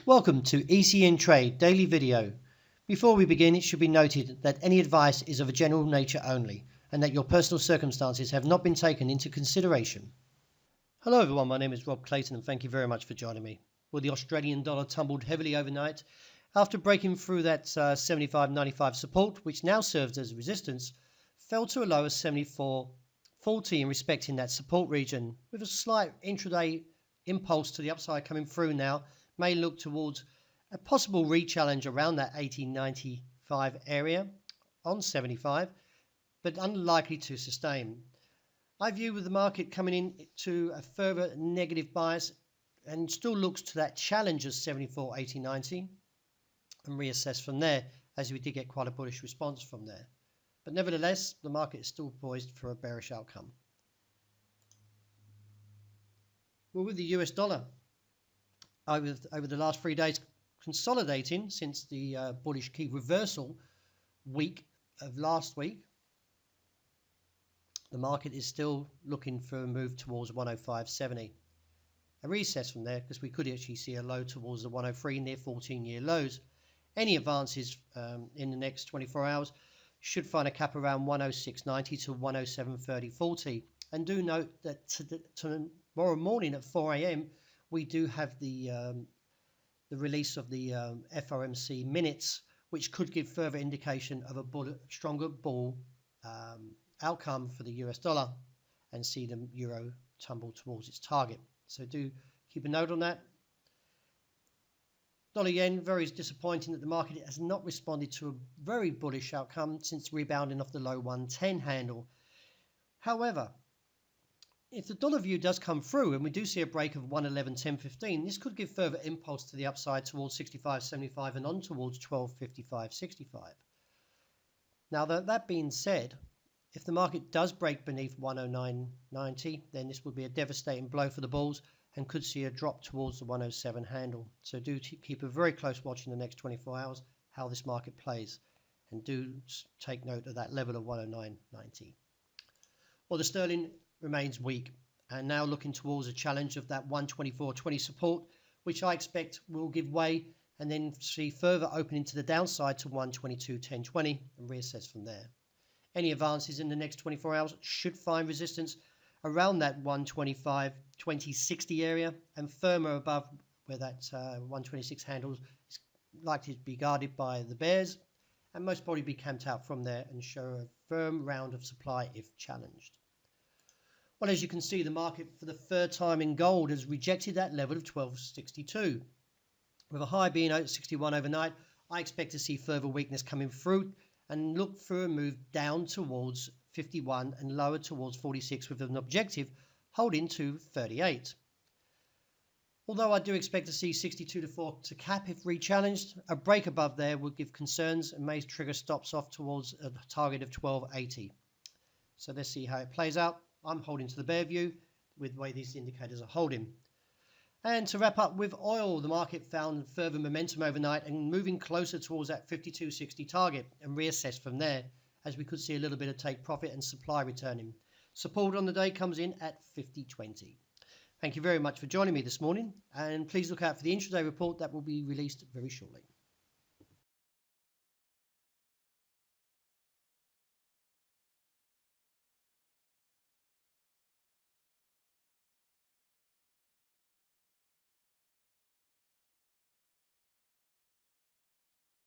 Welcome to ECN Trade Daily Video. Before we begin, it should be noted that any advice is of a general nature only and that your personal circumstances have not been taken into consideration. Hello everyone, my name is Rob Clayton and thank you very much for joining me. Well, the Australian dollar tumbled heavily overnight after breaking through that 75.95 support, which now serves as resistance, fell to a low of 74.40 in respecting that support region, with a slight intraday impulse to the upside coming through now. May look towards a possible re-challenge around that 18.95 area on 75, but unlikely to sustain. I view with the market coming in to a further negative bias and still looks to that challenge of 74.80.90 and reassess from there, as we did get quite a bullish response from there. But nevertheless, the market is still poised for a bearish outcome. Well, with the US dollar, over the last 3 days consolidating since the bullish key reversal week of last week, the market is still looking for a move towards 105.70. A recess from there, because we could actually see a low towards the 103 near 14-year lows. Any advances in the next 24 hours should find a cap around 106.90 to 107.30.40. And do note that tomorrow morning at 4 a.m. we do have the release of the FOMC minutes, which could give further indication of a stronger bull outcome for the US dollar and see the euro tumble towards its target. So do keep a note on that. Dollar yen, very disappointing that the market has not responded to a very bullish outcome since rebounding off the low 110 handle. However, if the dollar view does come through and we do see a break of 111.10.15, this could give further impulse to the upside towards 65.75 and on towards 12.55.65. Now that being said, if the market does break beneath 109.90, then this would be a devastating blow for the bulls and could see a drop towards the 107 handle. So do keep a very close watch in the next 24 hours how this market plays, and do take note of that level of 109.90. Well, the sterling remains weak and now looking towards a challenge of that 124.20 support, which I expect will give way and then see further opening to the downside to 122.10.20 and reassess from there. Any advances in the next 24 hours should find resistance around that 125.20.60 area and firmer above where that 126 handle is likely to be guarded by the bears and most probably be camped out from there and show a firm round of supply if challenged. Well, as you can see, the market for the third time in gold has rejected that level of 12.62. With a high being at 61 overnight, I expect to see further weakness coming through and look for a move down towards 51 and lower towards 46 with an objective holding to 38. Although I do expect to see 62 to 4 to cap if re-challenged, a break above there would give concerns and may trigger stops off towards a target of 12.80. So let's see how it plays out. I'm holding to the bear view with the way these indicators are holding. And to wrap up with oil, the market found further momentum overnight and moving closer towards that 52.60 target and reassess from there, as we could see a little bit of take profit and supply returning. Support on the day comes in at 50.20. Thank you very much for joining me this morning, and please look out for the intraday report that will be released very shortly.